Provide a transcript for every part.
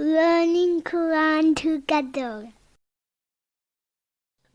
learning Quran together.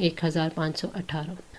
1518।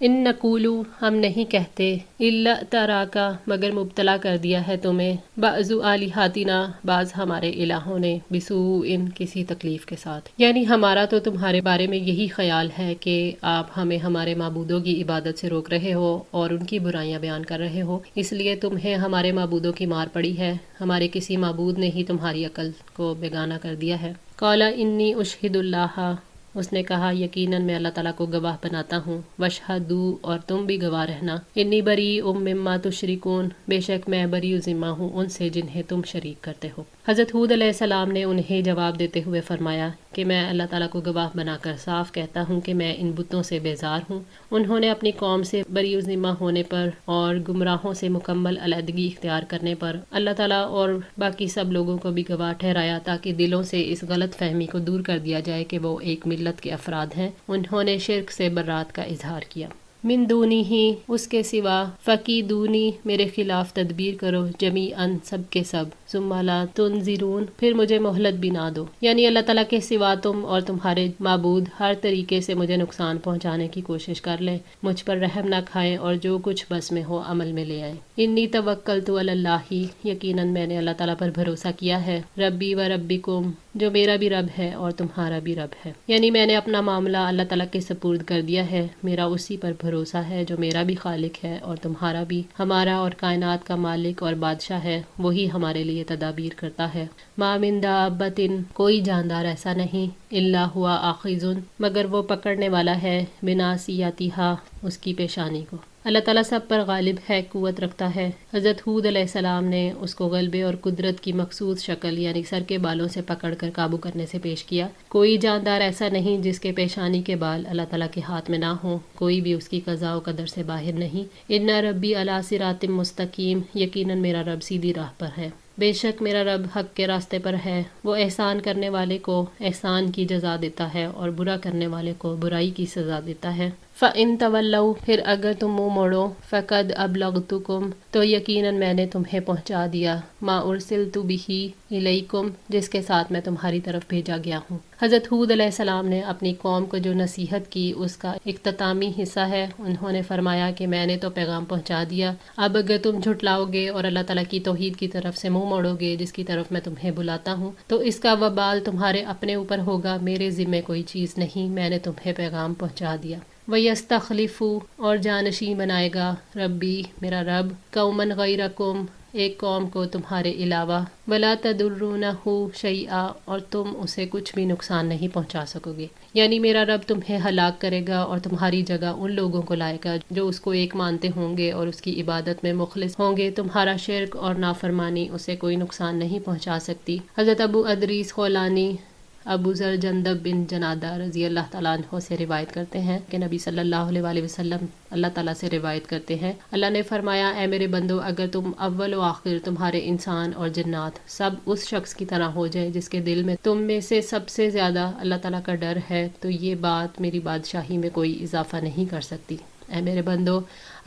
ان نقولو ہم نہیں کہتے الا تراکا مگر مبتلا کر دیا ہے تمہیں بعض آلہاتنا بعض ہمارے الہوں نے بسوء کسی تکلیف کے ساتھ، یعنی ہمارا تو تمہارے بارے میں یہی خیال ہے کہ آپ ہمیں ہمارے معبودوں کی عبادت سے روک رہے ہو اور ان کی برائیاں بیان کر رہے ہو، اس لیے تمہیں ہمارے معبودوں کی مار پڑی ہے، ہمارے کسی معبود نے ہی تمہاری عقل کو بیگانہ کر دیا ہے۔ قال انی اشہد اللہ، اس نے کہا یقیناً میں اللہ تعالیٰ کو گواہ بناتا ہوں، واشہدوا اور تم بھی گواہ رہنا، انی بریء مما تشرکون بے شک میں بری و ذمہ ہوں ان سے جنہیں تم شریک کرتے ہو۔ حضرت ہود علیہ السلام نے انہیں جواب دیتے ہوئے فرمایا کہ میں اللہ تعالیٰ کو گواہ بنا کر صاف کہتا ہوں کہ میں ان بتوں سے بیزار ہوں۔ انہوں نے اپنی قوم سے بری و ذمہ ہونے پر اور گمراہوں سے مکمل علیحدگی اختیار کرنے پر اللہ تعالیٰ اور باقی سب لوگوں کو بھی گواہ ٹھہرایا تاکہ دلوں سے اس غلط فہمی کو دور کر دیا جائے کہ وہ ایک ملت کے افراد ہیں۔ انہوں نے شرک سے برات کا اظہار کیا۔ من دونی ہی اس کے سوا فقیدونی میرے خلاف تدبیر کرو جمیعاً سب کے سب ثم لا تنظرون پھر مجھے مہلت بھی نہ دو، یعنی اللہ تعالیٰ کے سوا تم اور تمہارے معبود ہر طریقے سے مجھے نقصان پہنچانے کی کوشش کر لیں، مجھ پر رحم نہ کھائیں اور جو کچھ بس میں ہو عمل میں لے آئیں۔ انی توکلت علی اللہ یقیناً میں نے اللہ تعالیٰ پر بھروسہ کیا ہے، ربی و ربکم جو میرا بھی رب ہے اور تمہارا بھی رب ہے، یعنی میں نے اپنا معاملہ اللہ تعالیٰ کے سپرد کر دیا ہے، میرا اسی پر بھروسہ ہے جو میرا بھی خالق ہے اور تمہارا بھی، ہمارا اور کائنات کا مالک اور بادشاہ ہے، وہی ہمارے لیے تدابیر کرتا ہے۔ ما من دابۃ کوئی جاندار ایسا نہیں الا ہوا آخذ مگر وہ پکڑنے والا ہے بناصیتھا اس کی پیشانی کو۔ اللہ تعالیٰ سب پر غالب ہے، قوت رکھتا ہے۔ حضرت ہود علیہ السلام نے اس کو غلبے اور قدرت کی مخصوص شکل یعنی سر کے بالوں سے پکڑ کر قابو کرنے سے پیش کیا۔ کوئی جاندار ایسا نہیں جس کے پیشانی کے بال اللہ تعالیٰ کے ہاتھ میں نہ ہوں، کوئی بھی اس کی قضاء و قدر سے باہر نہیں۔ ان ربی علی صراط مستقیم یقیناً میرا رب سیدھی راہ پر ہے، بے شک میرا رب حق کے راستے پر ہے، وہ احسان کرنے والے کو احسان کی جزا دیتا ہے اور برا کرنے والے کو برائی کی سزا دیتا ہے۔ فَإِن تَوَلَّوْا پھر اگر تم منہ موڑو فَقَدْ أَبْلَغْتُكُمْ تو یقیناً میں نے تمہیں پہنچا دیا مَا أُرْسِلْتُ بِهِ إِلَيْكُمْ جس کے ساتھ میں تمہاری طرف بھیجا گیا ہوں۔ حضرت ہود علیہ السلام نے اپنی قوم کو جو نصیحت کی اس کا اختتامی حصہ ہے، انہوں نے فرمایا کہ میں نے تو پیغام پہنچا دیا، اب اگر تم جھٹلاؤ گے اور اللہ تعالیٰ کی توحید کی طرف سے منہ موڑو گے جس کی طرف میں تمہیں بلاتا ہوں تو اس کا وبال تمہارے اپنے اوپر ہوگا، میرے ذمے کوئی چیز نہیں، میں نے تمہیں پیغام پہنچا دیا۔ وَيَسْتَخْلِفُ اور جانشین بنائے گا ربی میرا رب قوماً غیرکم ایک قوم کو تمہارے علاوہ وَلَا تَضُرُّونَهُ شَيْئًا اور تم اسے کچھ بھی نقصان نہیں پہنچا سکو گے، یعنی میرا رب تمہیں ہلاک کرے گا اور تمہاری جگہ ان لوگوں کو لائے گا جو اس کو ایک مانتے ہوں گے اور اس کی عبادت میں مخلص ہوں گے، تمہارا شرک اور نافرمانی اسے کوئی نقصان نہیں پہنچا سکتی۔ حضرت ابو ادریس خولانی ابو ذر جندب بن جنادہ رضی اللہ تعالیٰ عنہ سے روایت کرتے ہیں کہ نبی صلی اللہ علیہ وآلہ وسلم اللہ تعالیٰ سے روایت کرتے ہیں، اللہ نے فرمایا اے میرے بندو اگر تم اول و آخر تمہارے انسان اور جنات سب اس شخص کی طرح ہو جائے جس کے دل میں تم میں سے سب سے زیادہ اللہ تعالیٰ کا ڈر ہے تو یہ بات میری بادشاہی میں کوئی اضافہ نہیں کر سکتی۔ اے میرے بندو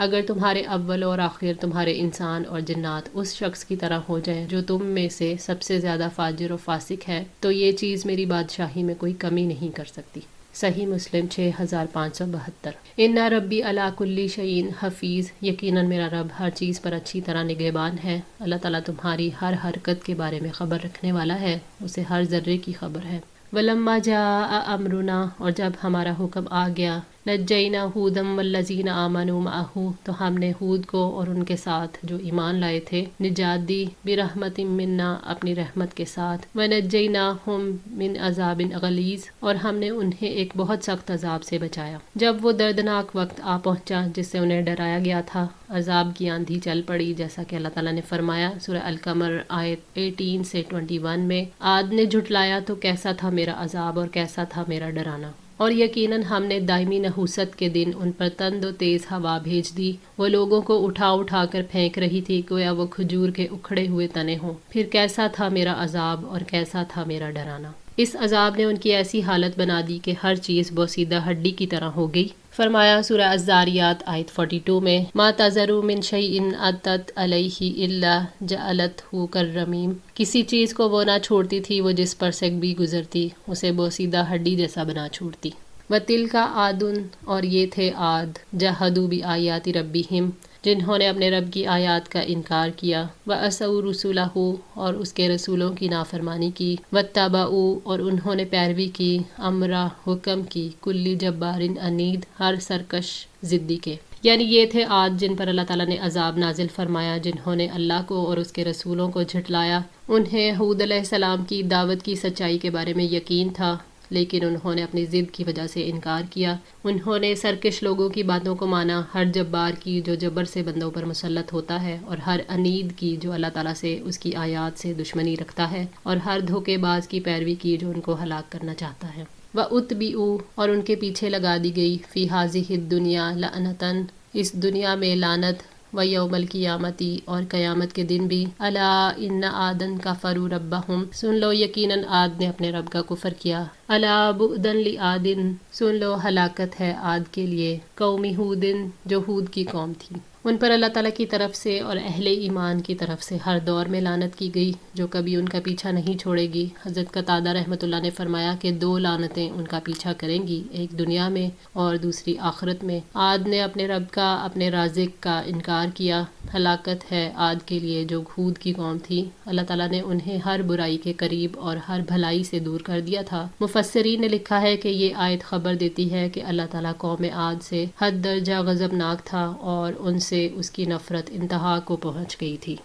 اگر تمہارے اول اور آخر تمہارے انسان اور جنات اس شخص کی طرح ہو جائیں جو تم میں سے سب سے زیادہ فاجر و فاسق ہے تو یہ چیز میری بادشاہی میں کوئی کمی نہیں کر سکتی۔ صحیح مسلم 6572۔ ان ربی علی کل شیء حفیظ یقیناً میرا رب ہر چیز پر اچھی طرح نگہبان ہے، اللہ تعالیٰ تمہاری ہر حرکت کے بارے میں خبر رکھنے والا ہے، اسے ہر ذرے کی خبر ہے۔ وَلَمَّا جَاءَ أَمْرُنَا اور جب ہمارا حکم آ گیا نجینا ہودم والذین آمنوا معہ تو ہم نے ہود کو اور ان کے ساتھ جو ایمان لائے تھے نجات دی، برحمت منا اپنی رحمت کے ساتھ، ونجیناہم من عذاب غلیظ اور ہم نے انہیں ایک بہت سخت عذاب سے بچایا۔ جب وہ دردناک وقت آ پہنچا جس سے انہیں ڈرایا گیا تھا، عذاب کی آندھی چل پڑی جیسا کہ اللہ تعالیٰ نے فرمایا سورہ القمر آیت 18 سے 21 میں، عاد نے جھٹلایا تو کیسا تھا میرا عذاب اور کیسا تھا میرا ڈرانا، اور یقیناً ہم نے دائمی نحوست کے دن ان پر تند و تیز ہوا بھیج دی، وہ لوگوں کو اٹھا اٹھا کر پھینک رہی تھی گویا وہ کھجور کے اکھڑے ہوئے تنے ہوں، پھر کیسا تھا میرا عذاب اور کیسا تھا میرا ڈرانا۔ اس عذاب نے ان کی ایسی حالت بنا دی کہ ہر چیز بوسیدہ ہڈی کی طرح ہو گئی۔ فرمایا سورہ الذاریات آیت 42 میں، ما تذر من شیء اتت علیہ الا جعلتہ کالرمیم، کسی چیز کو وہ نہ چھوڑتی تھی وہ جس پر سے بھی گزرتی اسے بوسیدہ ہڈی جیسا بنا چھوڑتی۔ وَتِلْكَ عَادٌ اور یہ تھے عاد جَحَدُوا بِآیَاتِ رَبِّهِمْ جنہوں نے اپنے رب کی آیات کا انکار کیا، وَعَصَوْا رُسُلَهُ اور اس کے رسولوں کی نافرمانی کی، وَاتَّبَعُوا اور انہوں نے پیروی کی امرا حکم کی کل جبار عنید ہر سرکش ضدی کے۔ یعنی یہ تھے عاد جن پر اللہ تعالیٰ نے عذاب نازل فرمایا، جنہوں نے اللہ کو اور اس کے رسولوں کو جھٹلایا۔ انہیں ہود علیہ السلام کی دعوت کی سچائی کے بارے میں یقین تھا، لیکن انہوں نے اپنی ضد کی وجہ سے انکار کیا۔ انہوں نے سرکش لوگوں کی باتوں کو مانا، ہر جبار کی جو جبر سے بندوں پر مسلط ہوتا ہے، اور ہر عنید کی جو اللہ تعالیٰ سے اس کی آیات سے دشمنی رکھتا ہے، اور ہر دھوکے باز کی پیروی کی جو ان کو ہلاک کرنا چاہتا ہے۔ وَأُتْبِعُوا اور ان کے پیچھے لگا دی گئی فی ہذہ الدنیا لعنتاً اس دنیا میں لعنت، ویوم القیامتی اور قیامت کے دن بھی، الا ان عادن کفروا ربہم سن لو یقیناً عاد نے اپنے رب کا کفر کیا، الا بعدن لعاد سن لو ہلاکت ہے عاد کے لیے، قوم ہود جو ہود کی قوم تھی۔ ان پر اللہ تعالیٰ کی طرف سے اور اہل ایمان کی طرف سے ہر دور میں لعنت کی گئی جو کبھی ان کا پیچھا نہیں چھوڑے گی۔ حضرت قتادہ رحمۃ اللہ نے فرمایا کہ 2 لعنتیں ان کا پیچھا کریں گی، ایک دنیا میں اور دوسری آخرت میں۔ عاد نے اپنے رب کا، اپنے رازق کا انکار کیا، ہلاکت ہے عاد کے لیے جو ہود کی قوم تھی۔ اللہ تعالیٰ نے انہیں ہر برائی کے قریب اور ہر بھلائی سے دور کر دیا تھا۔ مفسرین نے لکھا ہے کہ یہ آیت خبر دیتی ہے کہ اللہ تعالیٰ قوم عاد سے حد درجہ غضبناک تھا اور ان سے اس کی نفرت انتہا کو پہنچ گئی تھی۔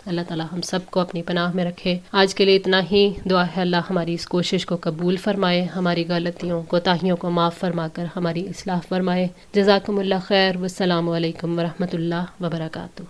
اللہ تعالیٰ ہم سب کو اپنی پناہ میں رکھے۔ آج کے لیے اتنا ہی، دعا ہے اللہ ہماری اس کوشش کو قبول فرمائے، ہماری غلطیوں کوتاہیوں کو معاف فرما کر ہماری اصلاح فرمائے۔ جزاکم اللہ خیر، والسلام علیکم ورحمۃ اللہ وبرکاتہ۔